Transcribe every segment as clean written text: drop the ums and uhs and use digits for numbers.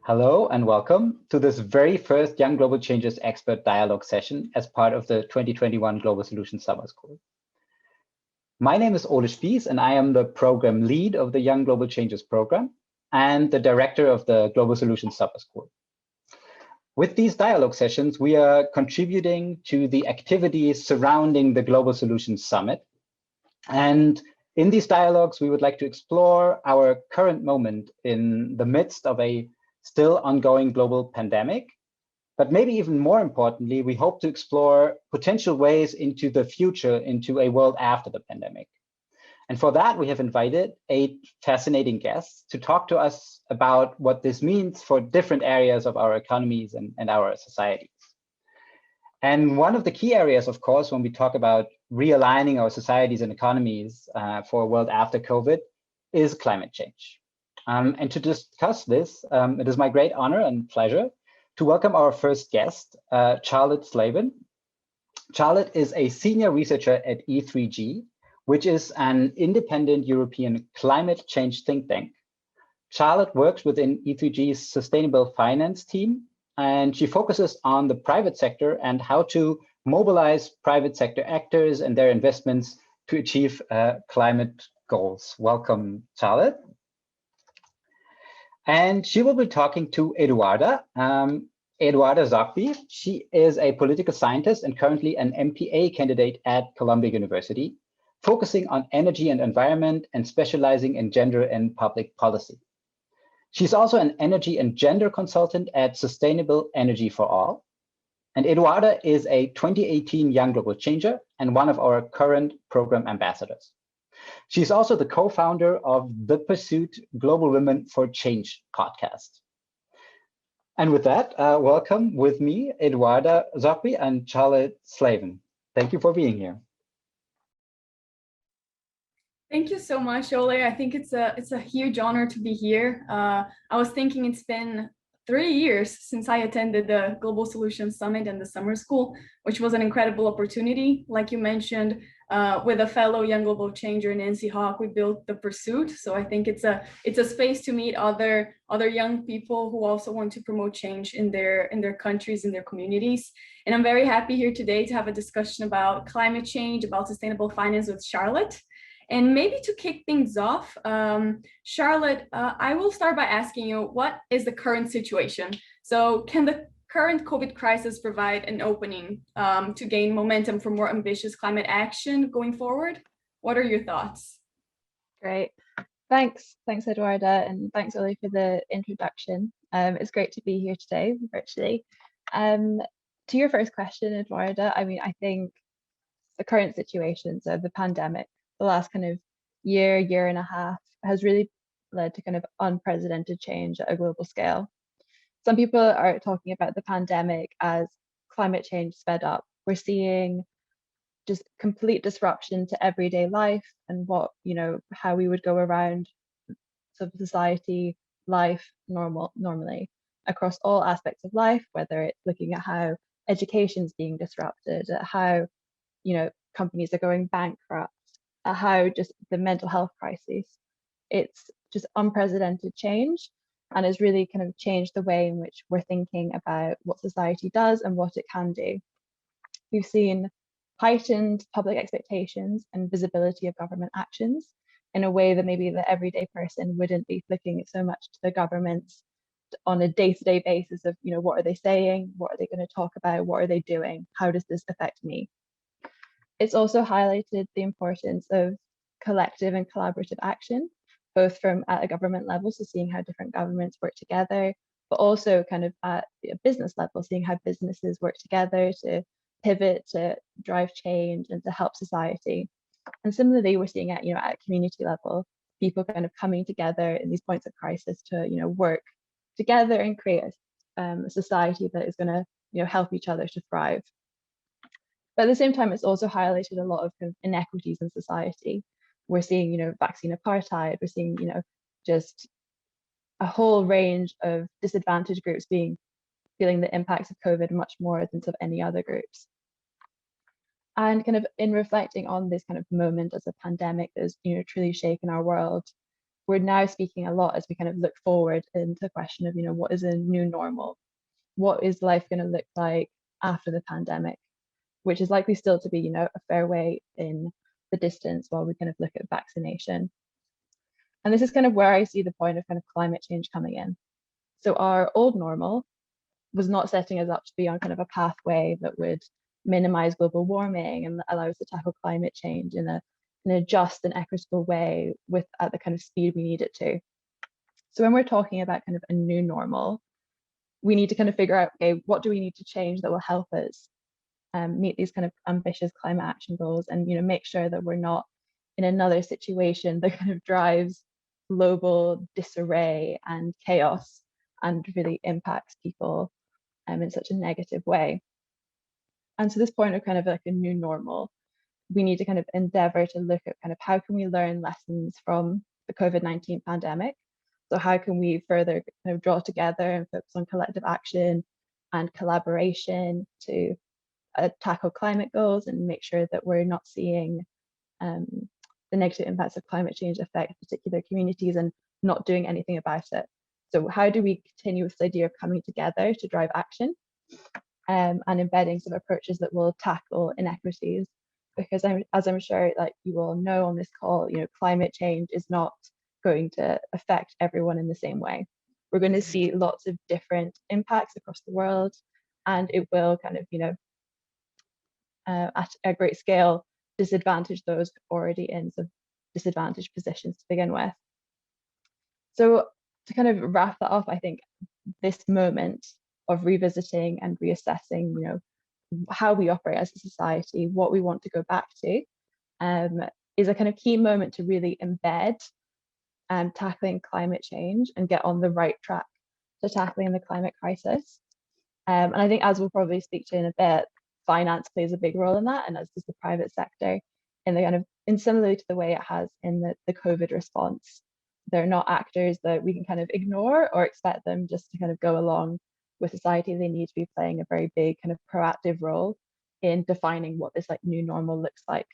Hello and welcome to this very first Young Global Changes Expert Dialogue session as part of the 2021 Global Solutions Summer School. My name is Ole Spies and I am the program lead of the Young Global Changes program and the director of the Global Solutions Summer School. With these dialogue sessions, we are contributing to the activities surrounding the Global Solutions Summit. And in these dialogues, we would like to explore our current moment in the midst of a still ongoing global pandemic. But maybe even more importantly, we hope to explore potential ways into the future, into a world after the pandemic. And for that, we have invited 8 fascinating guests to talk to us about what this means for different areas of our economies and our societies. And one of the key areas, of course, when we talk about realigning our societies and economies for a world after COVID is climate change. And to discuss this, it is my great honor and pleasure to welcome our first guest, Charlotte Slaven. Charlotte is a senior researcher at E3G, which is an independent European climate change think tank. Charlotte works within E3G's sustainable finance team, and she focuses on the private sector and how to mobilize private sector actors and their investments to achieve climate goals. Welcome, Charlotte. And she will be talking to Eduarda Zogby. She is a political scientist and currently an MPA candidate at Columbia University, focusing on energy and environment and specializing in gender and public policy. She's also an energy and gender consultant at Sustainable Energy for All. And Eduarda is a 2018 Young Global Changer and one of our current program ambassadors. She's also the co-founder of The Pursuit Global Women for Change podcast. And with that, welcome with me, Eduarda Zogby and Charlotte Slaven. Thank you for being here. Thank you so much, Ole. I think it's a huge honor to be here. I was thinking it's been 3 years since I attended the Global Solutions Summit and the Summer School, which was an incredible opportunity. Like you mentioned, with a fellow Young Global Changer, Nancy Hawk, we built The Pursuit. So I think it's a space to meet other young people who also want to promote change in their countries, in their communities. And I'm very happy here today to have a discussion about climate change, about sustainable finance with Charlotte. And maybe to kick things off, Charlotte, I will start by asking you, what is the current situation? So can the current COVID crisis provide an opening to gain momentum for more ambitious climate action going forward? What are your thoughts? Great. Thanks, Eduarda, and thanks, Oli, for the introduction. It's great to be here today, virtually. To your first question, Eduarda, I mean, I think the current situation, so the pandemic, the last kind of year and a half has really led to kind of unprecedented change at a global scale. Some people are talking about the pandemic as climate change sped up. We're seeing just complete disruption to everyday life and how we would go around sort of society, life normally across all aspects of life, whether it's looking at how education is being disrupted, at how, companies are going bankrupt, how just the mental health crisis. It's just unprecedented change and has really kind of changed the way in which we're thinking about what society does and what it can do. We've seen heightened public expectations and visibility of government actions in a way that maybe the everyday person wouldn't be looking so much to the governments on a day-to-day basis of, what are they saying? What are they going to talk about? What are they doing? How does this affect me? It's also highlighted the importance of collective and collaborative action, both from at a government level, so seeing how different governments work together, but also kind of at a business level, seeing how businesses work together to pivot, to drive change and to help society. And similarly, we're seeing at a community level, people kind of coming together in these points of crisis to work together and create a society that is going to help each other to thrive. But at the same time, it's also highlighted a lot of kind of inequities in society. We're seeing, vaccine apartheid. We're seeing, just a whole range of disadvantaged groups feeling the impacts of COVID much more than sort of any other groups. And kind of in reflecting on this kind of moment as a pandemic that has, truly shaken our world, we're now speaking a lot as we kind of look forward into the question of, what is a new normal? What is life going to look like after the pandemic, which is likely still to be, a fair way in the distance while we kind of look at vaccination. And this is kind of where I see the point of kind of climate change coming in. So our old normal was not setting us up to be on kind of a pathway that would minimize global warming and allow us to tackle climate change in a just and equitable way at the kind of speed we need it to. So when we're talking about kind of a new normal, we need to kind of figure out, okay, what do we need to change that will help us meet these kind of ambitious climate action goals, and make sure that we're not in another situation that kind of drives global disarray and chaos and really impacts people in such a negative way. And so this point of kind of like a new normal, we need to kind of endeavor to look at kind of how can we learn lessons from the COVID-19 pandemic. So how can we further kind of draw together and focus on collective action and collaboration to tackle climate goals and make sure that we're not seeing the negative impacts of climate change affect particular communities and not doing anything about it. So how do we continue with this idea of coming together to drive action and embedding some approaches that will tackle inequities? Because as I'm sure like you all know on this call, climate change is not going to affect everyone in the same way. We're going to see lots of different impacts across the world, and it will kind of, at a great scale, disadvantage those already in some disadvantaged positions to begin with. So to kind of wrap that up, I think this moment of revisiting and reassessing, how we operate as a society, what we want to go back to, is a kind of key moment to really embed tackling climate change and get on the right track to tackling the climate crisis. And I think, as we'll probably speak to in a bit, finance plays a big role in that, and as does the private sector, in similarly to the way it has in the COVID response. They're not actors that we can kind of ignore or expect them just to kind of go along with society. They need to be playing a very big kind of proactive role in defining what this like new normal looks like.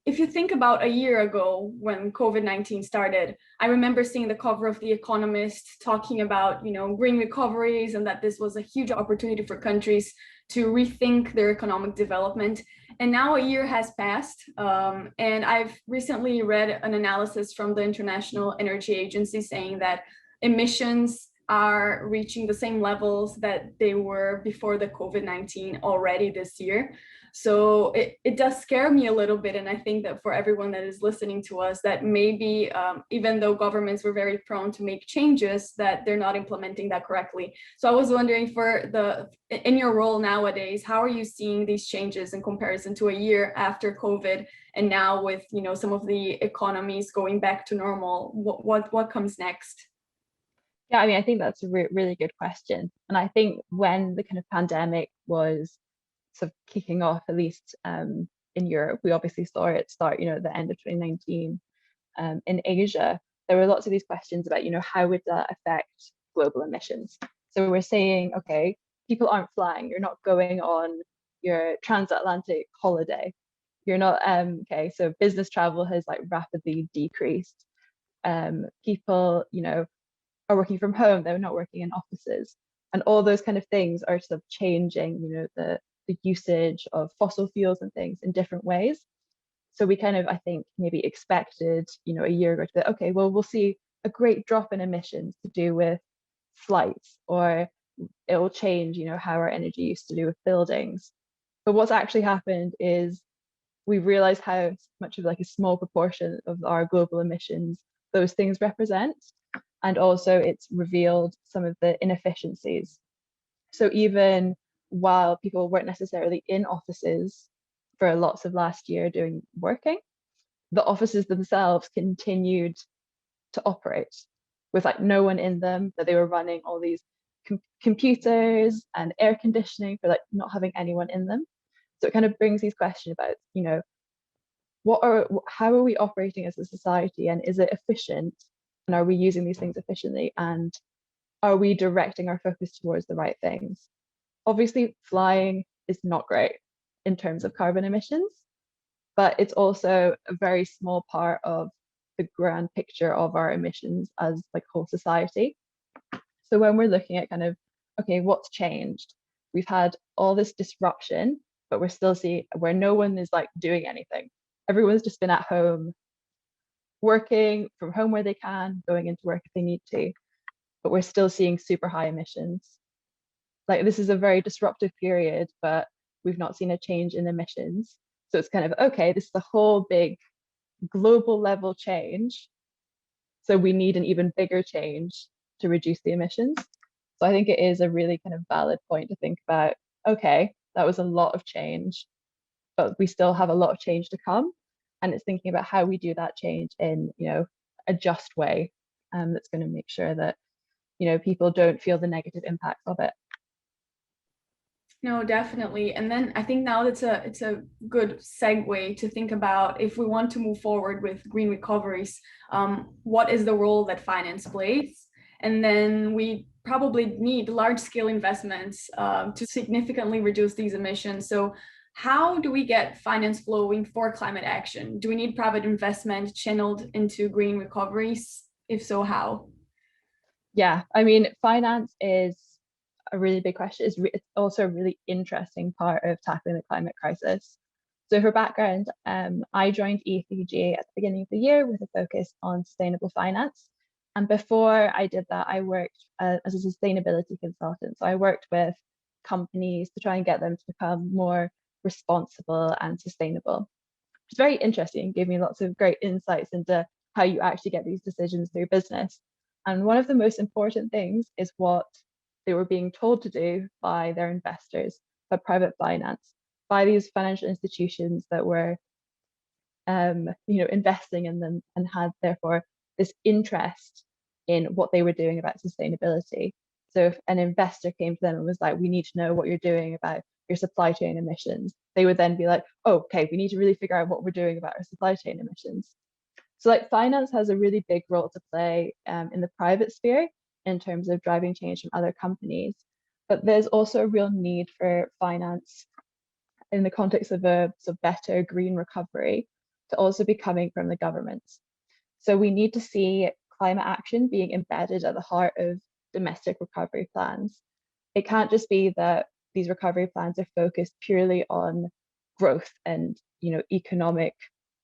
If you think about a year ago when COVID-19 started, I remember seeing the cover of The Economist talking about, green recoveries and that this was a huge opportunity for countries to rethink their economic development. And now a year has passed, and I've recently read an analysis from the International Energy Agency saying that emissions are reaching the same levels that they were before the COVID-19 already this year. So it does scare me a little bit. And I think that for everyone that is listening to us, that maybe even though governments were very prone to make changes, that they're not implementing that correctly. So I was wondering, in your role nowadays, how are you seeing these changes in comparison to a year after COVID, and now with some of the economies going back to normal? What comes next? Yeah, I mean, I think that's a really good question. And I think when the kind of pandemic was sort of kicking off, at least in Europe, we obviously saw it start, at the end of 2019. In Asia, there were lots of these questions about, how would that affect global emissions? So we're saying, okay, people aren't flying, you're not going on your transatlantic holiday. You're not, okay, so business travel has like rapidly decreased. People, are working from home, they're not working in offices. And all those kind of things are sort of changing, the usage of fossil fuels and things in different ways. So we kind of, I think, maybe expected, a year ago to be, okay, well, we'll see a great drop in emissions to do with flights, or it will change, how our energy used to do with buildings. But what's actually happened is we realize how much of like a small proportion of our global emissions those things represent. And also it's revealed some of the inefficiencies. So even while people weren't necessarily in offices for lots of last year working, the offices themselves continued to operate with like no one in them, but they were running all these computers and air conditioning for like not having anyone in them. So it kind of brings these questions about, how are we operating as a society, and is it efficient? And are we using these things efficiently? And are we directing our focus towards the right things? Obviously, flying is not great in terms of carbon emissions, but it's also a very small part of the grand picture of our emissions as like whole society. So when we're looking at kind of, okay, what's changed? We've had all this disruption, but we're still seeing where no one is like doing anything. Everyone's just been at home, working from home where they can, going into work if they need to, but we're still seeing super high emissions. Like this is a very disruptive period, but we've not seen a change in emissions. So it's kind of, okay, this is a whole big global level change. So we need an even bigger change to reduce the emissions. So I think it is a really kind of valid point to think about, okay, that was a lot of change, but we still have a lot of change to come. And it's thinking about how we do that change in, a just way, that's going to make sure that, people don't feel the negative impacts of it. No, definitely. And then I think now it's a good segue to think about if we want to move forward with green recoveries, what is the role that finance plays? And then we probably need large-scale investments to significantly reduce these emissions. So how do we get finance flowing for climate action? Do we need private investment channeled into green recoveries? If so, how? Yeah, I mean, finance is a really big question. It's also a really interesting part of tackling the climate crisis. So for background, I joined E3G at the beginning of the year with a focus on sustainable finance. And before I did that, I worked as a sustainability consultant. So I worked with companies to try and get them to become more responsible and sustainable. It's very interesting, gave me lots of great insights into how you actually get these decisions through business. And one of the most important things is what they were being told to do by their investors, by private finance, by these financial institutions that were, investing in them and had therefore this interest in what they were doing about sustainability. So if an investor came to them and was like, we need to know what you're doing about your supply chain emissions, they would then be like, oh, okay, we need to really figure out what we're doing about our supply chain emissions. So like finance has a really big role to play in the private sphere in terms of driving change from other companies. But there's also a real need for finance in the context of a sort of better green recovery to also be coming from the governments. So we need to see climate action being embedded at the heart of domestic recovery plans. It can't just be that these recovery plans are focused purely on growth and economic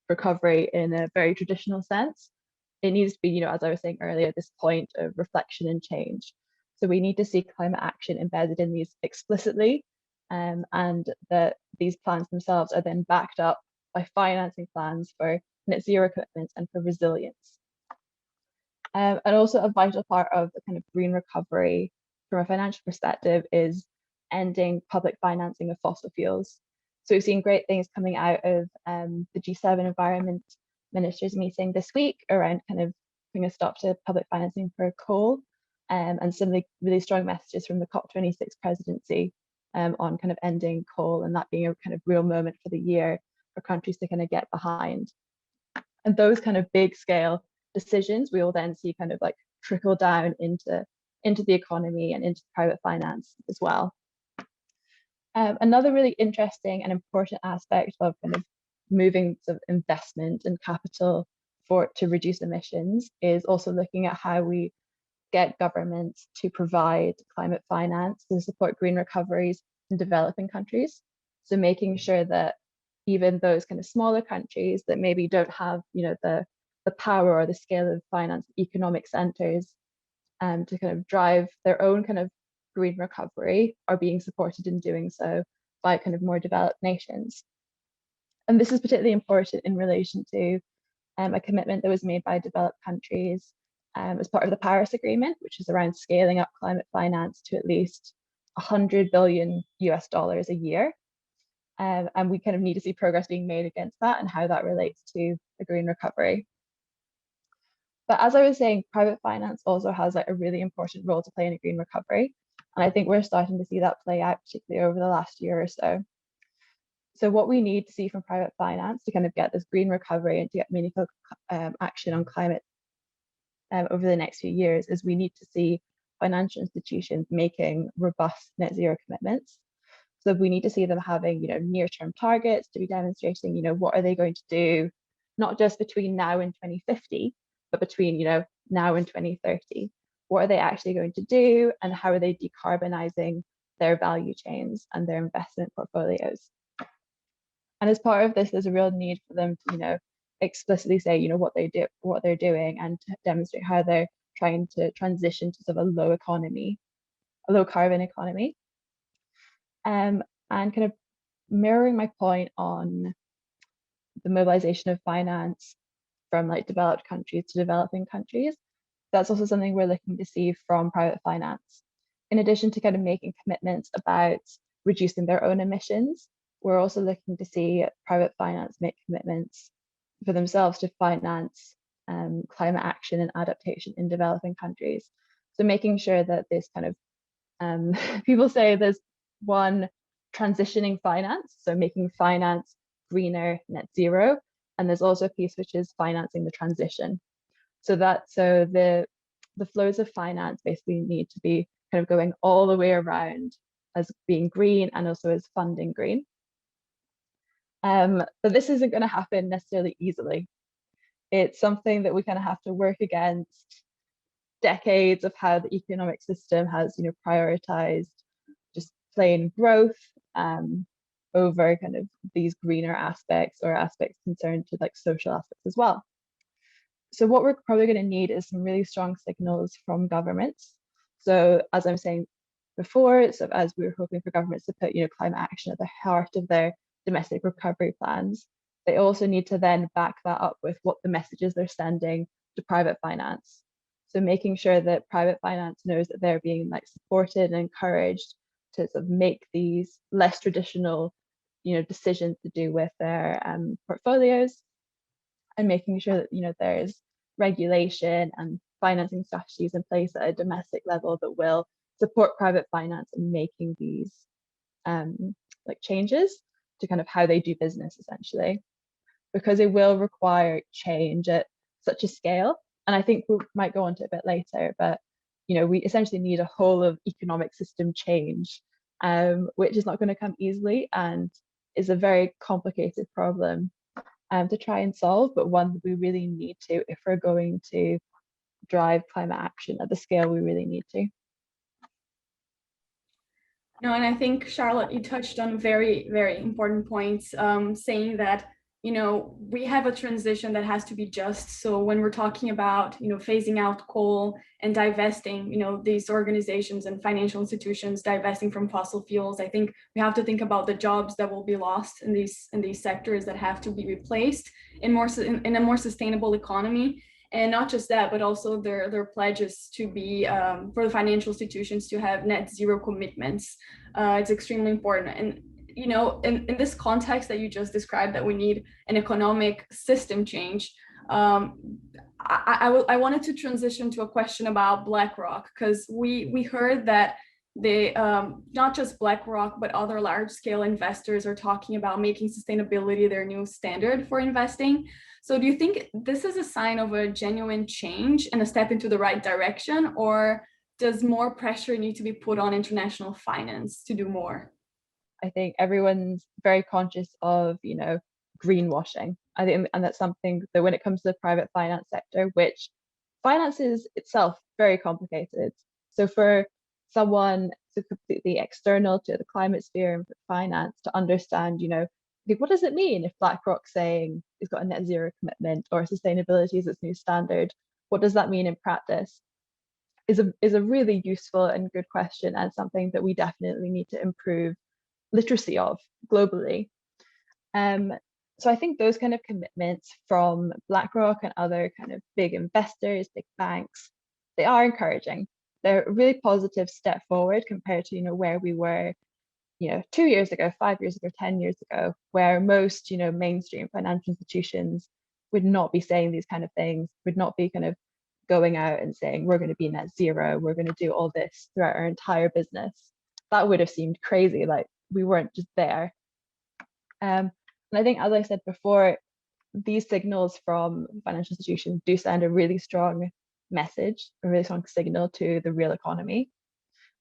recovery in a very traditional sense. It needs to be, as I was saying earlier, this point of reflection and change. So we need to see climate action embedded in these explicitly, and that these plans themselves are then backed up by financing plans for net zero commitments and for resilience. And also a vital part of the kind of green recovery from a financial perspective is ending public financing of fossil fuels. So we've seen great things coming out of the G7 environment ministers meeting this week around kind of putting a stop to public financing for coal, and some really strong messages from the COP26 presidency on kind of ending coal, and that being a kind of real moment for the year for countries to kind of get behind. And those kind of big scale decisions we will then see kind of like trickle down into the economy and into private finance as well. Another really interesting and important aspect of kind of moving sort of investment and capital to reduce emissions is also looking at how we get governments to provide climate finance to support green recoveries in developing countries. So making sure that even those kind of smaller countries that maybe don't have, the power or the scale of finance economic centers to kind of drive their own kind of green recovery are being supported in doing so by kind of more developed nations. And this is particularly important in relation to a commitment that was made by developed countries as part of the Paris Agreement, which is around scaling up climate finance to at least $100 billion a year. And we kind of need to see progress being made against that and how that relates to the green recovery. But as I was saying, private finance also has like a really important role to play in a green recovery. And I think we're starting to see that play out, particularly over the last year or so. So what we need to see from private finance to kind of get this green recovery and to get meaningful action on climate over the next few years is we need to see financial institutions making robust net zero commitments. So we need to see them having, near-term targets to be demonstrating, what are they going to do not just between now and 2050, but between, now and 2030. What are they actually going to do, and how are they decarbonizing their value chains and their investment portfolios? And as part of this, there's a real need for them to, explicitly say, what they're doing, and to demonstrate how they're trying to transition to sort of a low carbon economy. And kind of mirroring my point on the mobilization of finance from like developed countries to developing countries, that's also something we're looking to see from private finance. In addition to kind of making commitments about reducing their own emissions, we're also looking to see private finance make commitments for themselves to finance climate action and adaptation in developing countries. So making sure that this kind of, people say there's one, transitioning finance, so making finance greener, net zero, and there's also a piece which is financing the transition. So the flows of finance basically need to be kind of going all the way around as being green and also as funding green. But this isn't going to happen necessarily easily. It's something that we kind of have to work against decades of how the economic system has, prioritized just plain growth over kind of these greener aspects, or aspects concerned to like social aspects as well. So what we're probably going to need is some really strong signals from governments. So as I'm saying before, so as we were hoping for governments to put, climate action at the heart of their domestic recovery plans, they also need to then back that up with what the messages they're sending to private finance. So making sure that private finance knows that they're being like supported and encouraged to sort of make these less traditional, decisions to do with their portfolios, and making sure that there's regulation and financing strategies in place at a domestic level that will support private finance in making these like changes to kind of how they do business, essentially, because it will require change at such a scale. And I think we might go on to it a bit later, but we essentially need a whole of economic system change, which is not going to come easily and is a very complicated problem to try and solve, but one that we really need to if we're going to drive climate action at the scale we really need to. No, and I think, Charlotte, you touched on very, very important points, saying that, we have a transition that has to be just. So when we're talking about, phasing out coal and divesting, these organizations and financial institutions divesting from fossil fuels, I think we have to think about the jobs that will be lost in these sectors that have to be replaced in a more sustainable economy. And not just that, but also their pledges to be, for the financial institutions to have net zero commitments. It's extremely important. And, in this context that you just described, that we need an economic system change, I wanted to transition to a question about BlackRock, because we heard that they, not just BlackRock, but other large scale investors are talking about making sustainability their new standard for investing. So do you think this is a sign of a genuine change and a step into the right direction, or does more pressure need to be put on international finance to do more? I think everyone's very conscious of, greenwashing. I think, and that's something that when it comes to the private finance sector, which finance is itself very complicated. So for someone so completely external to the climate sphere and finance to understand, what does it mean if BlackRock's saying it's got a net zero commitment, or sustainability is its new standard? What does that mean in practice? Is a really useful and good question, and something that we definitely need to improve literacy of globally. So I think those kind of commitments from BlackRock and other kind of big investors, big banks, they are encouraging. They're a really positive step forward compared to where we were 2 years ago, 5 years ago, 10 years ago, where most mainstream financial institutions would not be saying these kind of things, would not be kind of going out and saying we're going to be net zero, we're going to do all this throughout our entire business. That would have seemed crazy, like we weren't just there. And I think, as I said before, these signals from financial institutions do send a really strong message, a really strong signal to the real economy,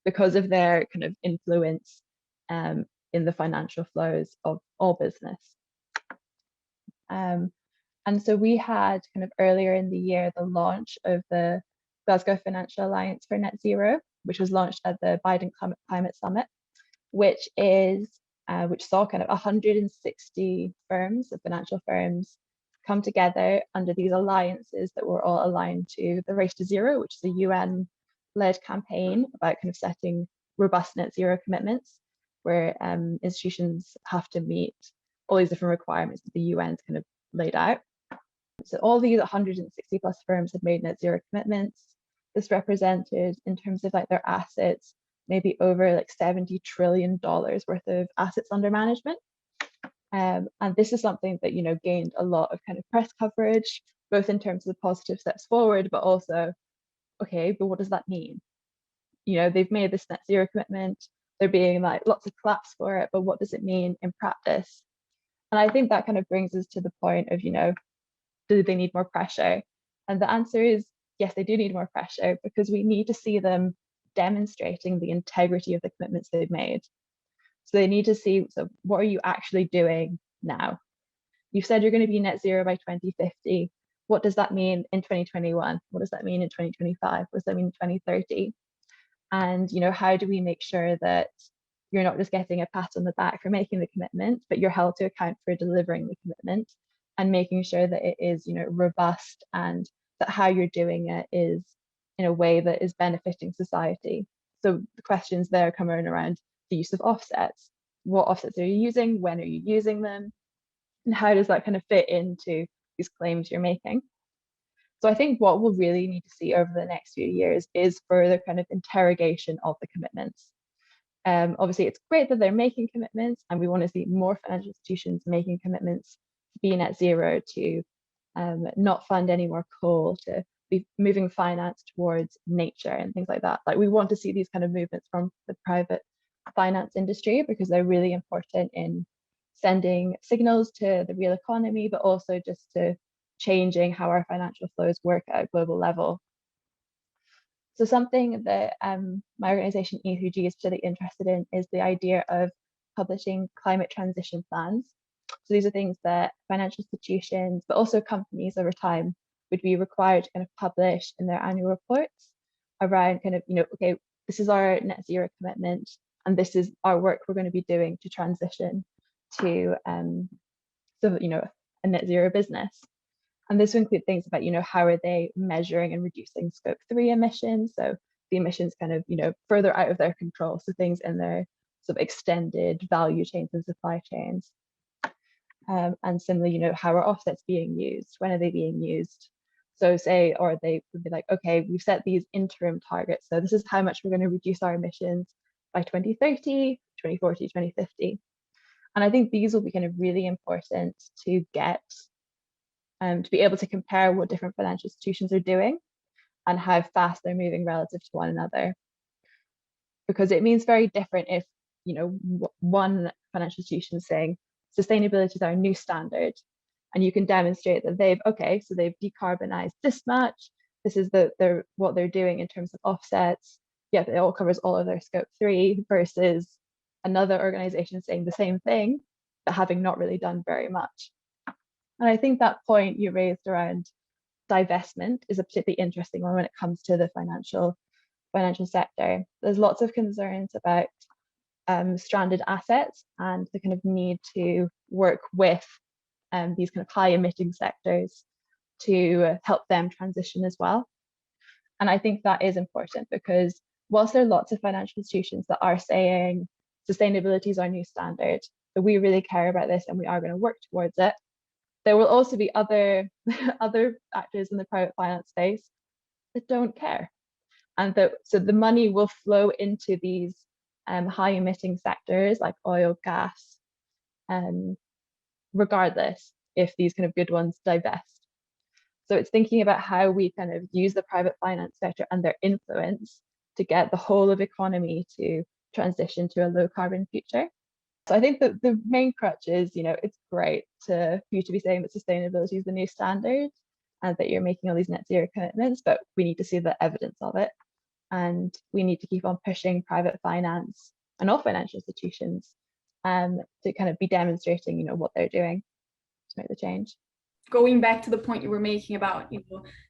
because of their kind of influence in the financial flows of all business. And so we had kind of earlier in the year the launch of the Glasgow Financial Alliance for Net Zero, which was launched at the Biden Climate Summit, which saw kind of 160 firms, the financial firms, come together under these alliances that were all aligned to the Race to Zero, which is a UN-led campaign about kind of setting robust net zero commitments, where institutions have to meet all these different requirements that the UN's kind of laid out. So all these 160 plus firms had made net zero commitments. This represented, in terms of like their assets, maybe over like $70 trillion worth of assets under management. And this is something that, gained a lot of kind of press coverage, both in terms of the positive steps forward, but also, okay, but what does that mean? They've made this net zero commitment, they're being like lots of claps for it, but what does it mean in practice? And I think that kind of brings us to the point of, do they need more pressure? And the answer is yes, they do need more pressure, because we need to see them demonstrating the integrity of the commitments they've made. So they need to see, so what are you actually doing now? You've said you're going to be net zero by 2050. What does that mean in 2021? What does that mean in 2025? What does that mean in 2030? And how do we make sure that you're not just getting a pat on the back for making the commitment, but you're held to account for delivering the commitment and making sure that it is, robust, and that how you're doing it is in a way that is benefiting society. So the questions there come around the use of offsets. What offsets are you using? When are you using them? And how does that kind of fit into these claims you're making? So I think what we'll really need to see over the next few years is further kind of interrogation of the commitments. Obviously, it's great that they're making commitments, and we want to see more financial institutions making commitments to be net zero, to not fund any more coal, to be moving finance towards nature and things like that. Like, we want to see these kind of movements from the private finance industry, because they're really important in sending signals to the real economy, but also just to changing how our financial flows work at a global level. So something that my organization E3G is particularly interested in is the idea of publishing climate transition plans. So these are things that financial institutions, but also companies over time, would be required to kind of publish in their annual reports around kind of, okay, this is our net zero commitment, and this is our work we're going to be doing to transition to a net zero business. And this will include things about, how are they measuring and reducing scope 3 emissions? So the emissions kind of, further out of their control. So things in their sort of extended value chains and supply chains. And similarly, how are offsets being used? When are they being used? So or they would be like, okay, we've set these interim targets. So this is how much we're going to reduce our emissions by 2030, 2040, 2050. And I think these will be kind of really important to get to be able to compare what different financial institutions are doing and how fast they're moving relative to one another. Because it means very different if, one financial institution is saying sustainability is our new standard, and you can demonstrate that they've decarbonized this much. This is what they're doing in terms of offsets. Yet it all covers all of their scope 3, versus another organization saying the same thing, but having not really done very much. And I think that point you raised around divestment is a particularly interesting one when it comes to the financial sector. There's lots of concerns about stranded assets and the kind of need to work with these kind of high emitting sectors to help them transition as well. And I think that is important, because whilst there are lots of financial institutions that are saying sustainability is our new standard, that we really care about this and we are going to work towards it, there will also be other actors in the private finance space that don't care. And so the money will flow into these high emitting sectors like oil, gas, regardless if these kind of good ones divest. So it's thinking about how we kind of use the private finance sector and their influence to get the whole of economy to transition to a low carbon future. So I think that the main crutch is, it's great for you to be saying that sustainability is the new standard and that you're making all these net zero commitments, but we need to see the evidence of it. And we need to keep on pushing private finance and all financial institutions to kind of be demonstrating, what they're doing to make the change. going back to the point you were making about,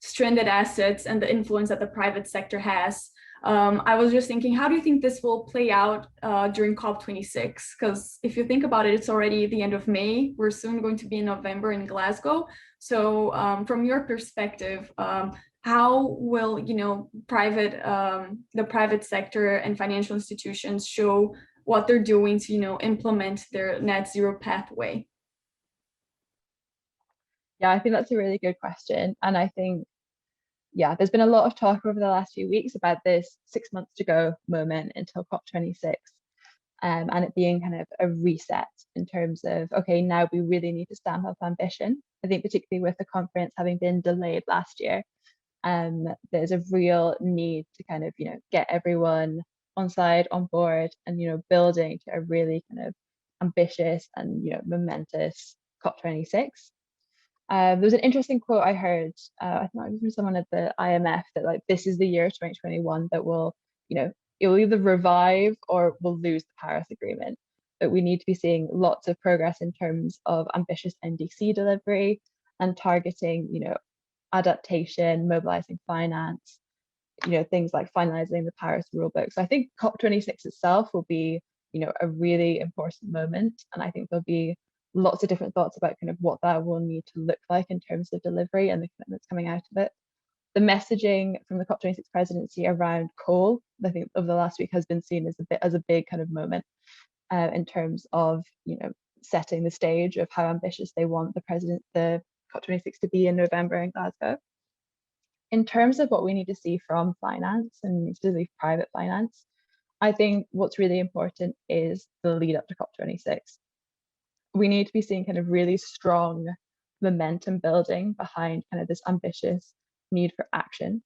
stranded assets and the influence that the private sector has, I was just thinking, how do you think this will play out during COP26? Because if you think about it, it's already the end of May. We're soon going to be in November in Glasgow. So from your perspective, how will the private sector and financial institutions show what they're doing to implement their net zero pathway? Yeah, I think that's a really good question. And I think, yeah, there's been a lot of talk over the last few weeks about this 6 months to go moment until COP26, and it being kind of a reset in terms of, okay, now we really need to stamp up ambition. I think particularly with the conference having been delayed last year, there's a real need to kind of, get everyone on side, on board, and, building to a really kind of ambitious and, momentous COP26. There was an interesting quote I heard, I think it was from someone at the IMF, that like, this is the year 2021 that will, it will either revive or we'll lose the Paris Agreement. But we need to be seeing lots of progress in terms of ambitious NDC delivery and targeting, adaptation, mobilizing finance, things like finalizing the Paris rulebook. So I think COP26 itself will be, a really important moment. And I think there'll be lots of different thoughts about kind of what that will need to look like in terms of delivery and the commitments coming out of it. The messaging from the COP26 presidency around coal, I think over the last week has been seen as a big kind of moment in terms of, setting the stage of how ambitious they want the COP26 to be in November in Glasgow. In terms of what we need to see from finance, and specifically private finance, I think what's really important is the lead up to COP26. We need to be seeing kind of really strong momentum building behind kind of this ambitious need for action.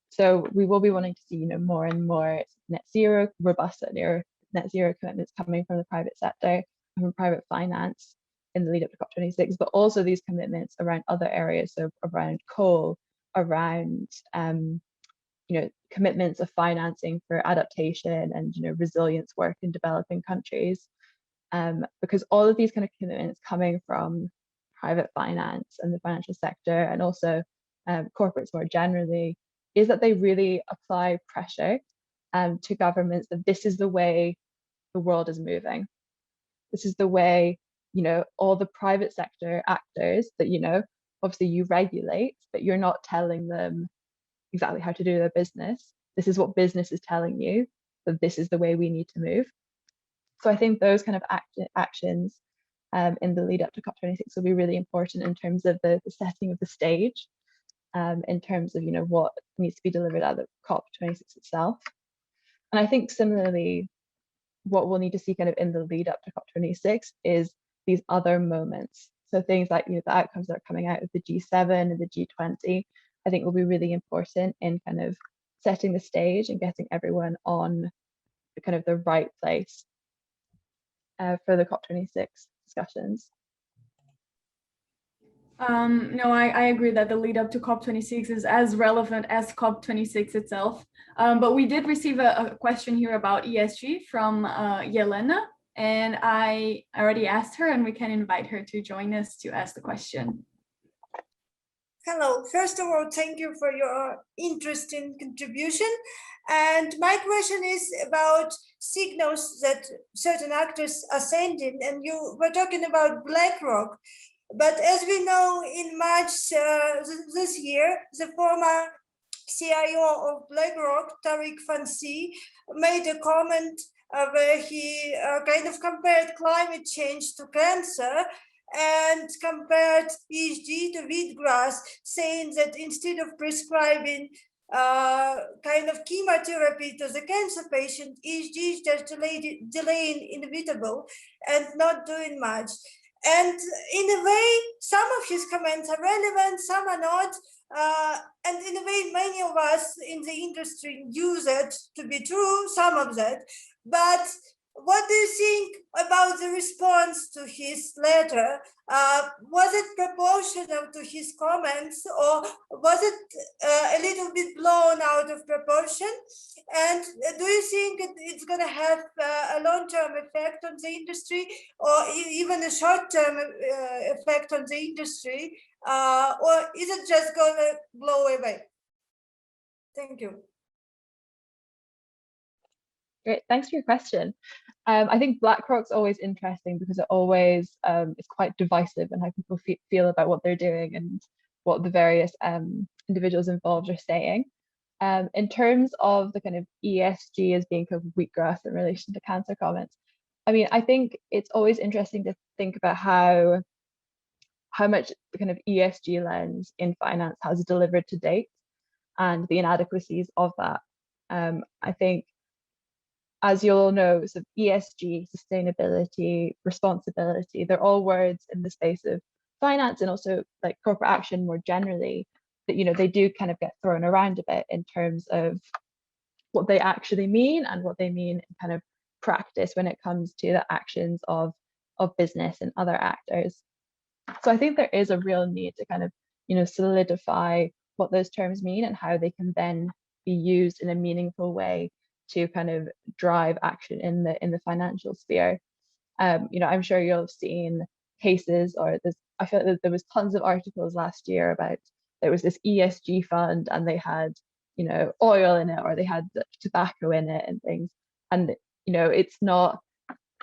So we will be wanting to see, more and more net zero, robust net zero commitments coming from the private sector, from private finance in the lead up to COP26, but also these commitments around other areas, so around coal, around commitments of financing for adaptation and resilience work in developing countries, because all of these kind of commitments coming from private finance and the financial sector, and also corporates more generally, is that they really apply pressure to governments that this is the way the world is moving. This is the way, all the private sector actors that, obviously you regulate, but you're not telling them exactly how to do their business. This is what business is telling you, that this is the way we need to move. So I think those kind of actions in the lead up to COP26 will be really important in terms of the setting of the stage, in terms of, what needs to be delivered at the COP26 itself. And I think similarly, what we'll need to see kind of in the lead up to COP26 is these other moments. So things like, the outcomes that are coming out of the G7 and the G20, I think will be really important in kind of setting the stage and getting everyone on the kind of the right place for the COP26 discussions. No, I agree that the lead up to COP26 is as relevant as COP26 itself. But we did receive a question here about ESG from Yelena, and I already asked her, and we can invite her to join us to ask the question. Hello, first of all, thank you for your interesting contribution. And my question is about signals that certain actors are sending, and you were talking about BlackRock. But as we know, in March this year, the former CIO of BlackRock, Tariq Fancy, made a comment where he kind of compared climate change to cancer and compared ESG to wheatgrass, saying that instead of prescribing kind of chemotherapy to the cancer patient, ESG is just delaying inevitable and not doing much. And in a way, some of his comments are relevant, some are not. And in a way, many of us in the industry use it to be true, some of that. But what do you think about the response to his letter? Was it proportional to his comments, or was it a little bit blown out of proportion? And do you think it's going to have a long-term effect on the industry, or even a short-term effect on the industry, or is it just going to blow away? Thank you. Great, thanks for your question. I think BlackRock's always interesting because it always is quite divisive in how people feel about what they're doing and what the various individuals involved are saying. In terms of the kind of ESG as being kind of wheatgrass in relation to cancer comments, I mean, I think it's always interesting to think about how much the kind of ESG lens in finance has delivered to date and the inadequacies of that. I think, as you'll know, so ESG, sustainability, responsibility, they're all words in the space of finance and also like corporate action more generally that, you know, they do kind of get thrown around a bit in terms of what they actually mean and what they mean in kind of practice when it comes to the actions of business and other actors. So I think there is a real need to kind of, you know, solidify what those terms mean and how they can then be used in a meaningful way to kind of drive action in the financial sphere. You know, I'm sure you'll have seen cases, or I feel that there was tons of articles last year about there was this ESG fund and they had, you know, oil in it, or they had tobacco in it and things. And, you know, it's not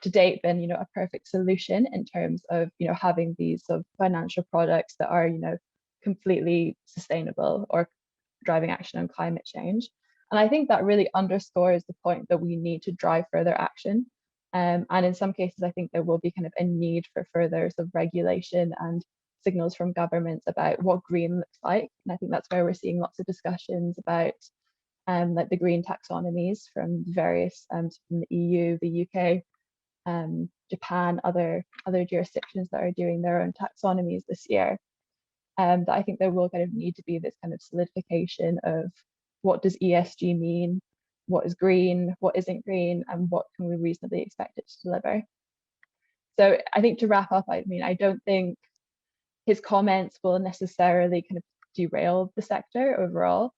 to date been, you know, a perfect solution in terms of, you know, having these sort of financial products that are, you know, completely sustainable or driving action on climate change. And I think that really underscores the point that we need to drive further action. And in some cases, I think there will be kind of a need for further sort of regulation and signals from governments about what green looks like. And I think that's where we're seeing lots of discussions about like the green taxonomies from various from the EU, the UK, Japan, other jurisdictions that are doing their own taxonomies this year. That I think there will kind of need to be this kind of solidification of what does ESG mean, what is green, what isn't green, and what can we reasonably expect it to deliver. So I think to wrap up, I mean, I don't think his comments will necessarily kind of derail the sector overall.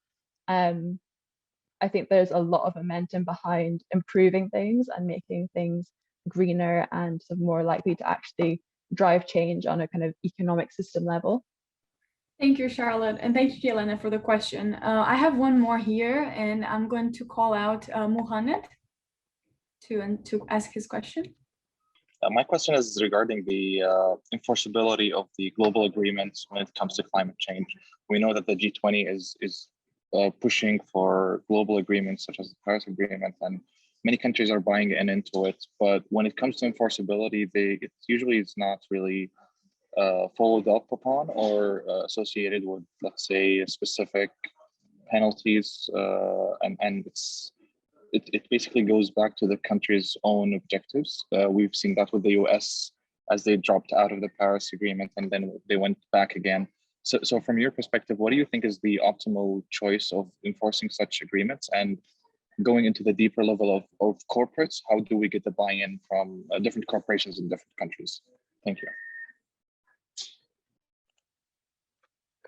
I think there's a lot of momentum behind improving things and making things greener and sort of more likely to actually drive change on a kind of economic system level. Thank you, Charlotte, and thank you, Yelena, for the question. I have one more here, and I'm going to call out Muhammad to ask his question. My question is regarding the enforceability of the global agreements when it comes to climate change. We know that the G20 is pushing for global agreements such as the Paris Agreement, and many countries are buying into it. But when it comes to enforceability, it usually is not really followed up upon or associated with, let's say, specific penalties, and it basically goes back to the country's own objectives. We've seen that with the US as they dropped out of the Paris Agreement and then they went back again. So from your perspective, what do you think is the optimal choice of enforcing such agreements? And going into the deeper level of corporates, how do we get the buy-in from different corporations in different countries? Thank you.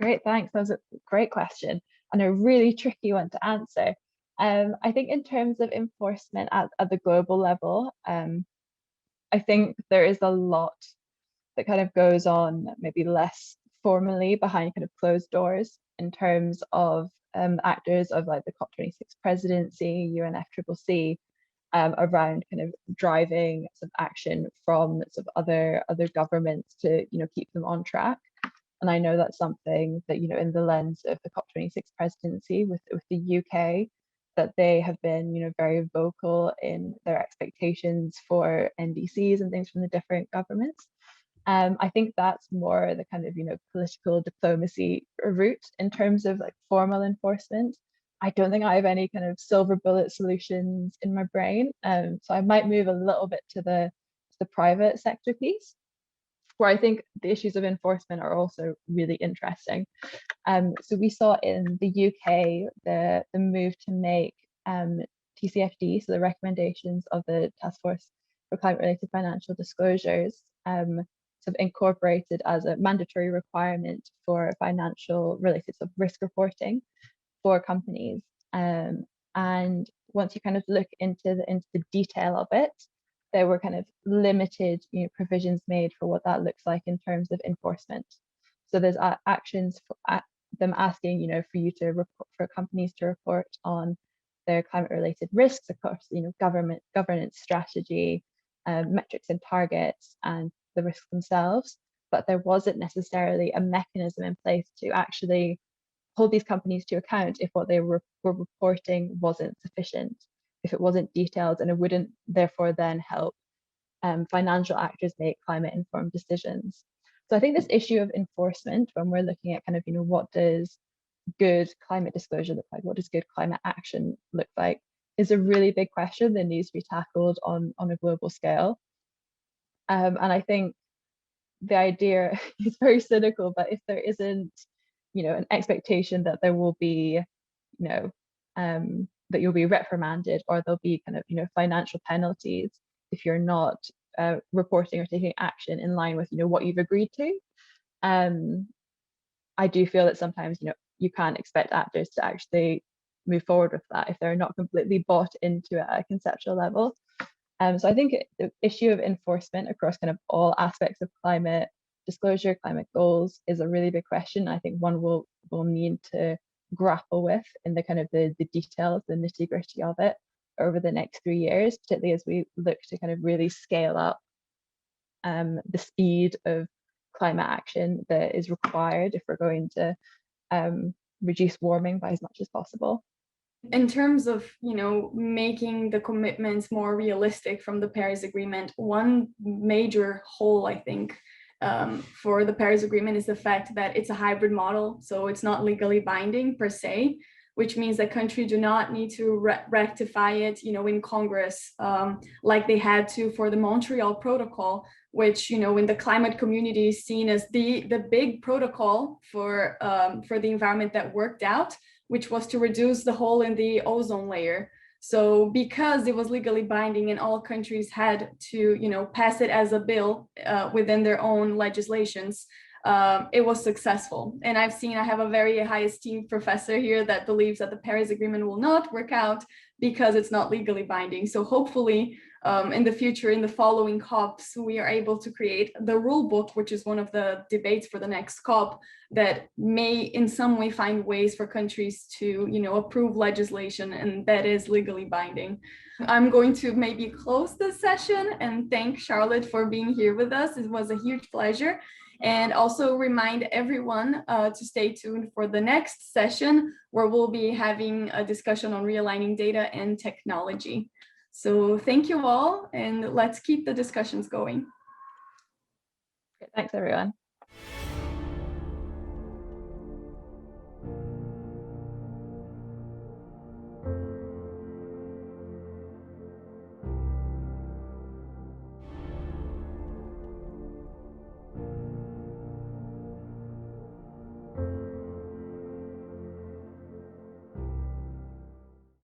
Great, thanks. That was a great question and a really tricky one to answer. I think in terms of enforcement at the global level, I think there is a lot that kind of goes on maybe less formally behind kind of closed doors in terms of actors of like the COP26 presidency, UNFCCC, around kind of driving some action from sort of other governments to, you know, keep them on track. And I know that's something that, you know, in the lens of the COP26 presidency with the UK, that they have been, you know, very vocal in their expectations for NDCs and things from the different governments. I think that's more the kind of, you know, political diplomacy route in terms of like formal enforcement. I don't think I have any kind of silver bullet solutions in my brain. So I might move a little bit to the private sector piece, where I think the issues of enforcement are also really interesting. So we saw in the UK the move to make TCFD, so the recommendations of the Task Force for climate-related financial disclosures, sort of incorporated as a mandatory requirement for financial related sort of risk reporting for companies. And once you kind of look into the detail of it, there were kind of limited provisions made for what that looks like in terms of enforcement. So there's actions for them asking, for you to report, for companies to report on their climate-related risks across, governance strategy, metrics and targets, and the risks themselves. But there wasn't necessarily a mechanism in place to actually hold these companies to account if what they were reporting wasn't sufficient, if it wasn't detailed, and it wouldn't therefore then help financial actors make climate-informed decisions. So I think this issue of enforcement, when we're looking at kind of, what does good climate disclosure look like, what does good climate action look like, is a really big question that needs to be tackled on a global scale. And I think the idea is very cynical, but if there isn't, an expectation that there will be, that you'll be reprimanded, or there'll be kind of, financial penalties if you're not reporting or taking action in line with, what you've agreed to. I do feel that sometimes, you can't expect actors to actually move forward with that if they're not completely bought into it at a conceptual level. So I think the issue of enforcement across kind of all aspects of climate disclosure, climate goals, is a really big question. I think one will need to grapple with in the kind of the details, the nitty-gritty of it over the next 3 years, particularly as we look to kind of really scale up the speed of climate action that is required if we're going to reduce warming by as much as possible. In terms of, making the commitments more realistic from the Paris Agreement, one major hole, I think, for the Paris Agreement is the fact that it's a hybrid model. So it's not legally binding per se, which means that countries do not need to rectify it, in Congress, like they had to for the Montreal Protocol, which, in the climate community is seen as the big protocol for the environment that worked out, which was to reduce the hole in the ozone layer. So because it was legally binding and all countries had to, pass it as a bill within their own legislations, it was successful. And I have a very high esteemed professor here that believes that the Paris Agreement will not work out because it's not legally binding. So hopefully in the future, in the following COPs, we are able to create the rule book, which is one of the debates for the next COP, that may in some way find ways for countries to, approve legislation and that is legally binding. I'm going to maybe close this session and thank Charlotte for being here with us. It was a huge pleasure. And also remind everyone to stay tuned for the next session, where we'll be having a discussion on realigning data and technology. So thank you all, and let's keep the discussions going. Thanks, everyone.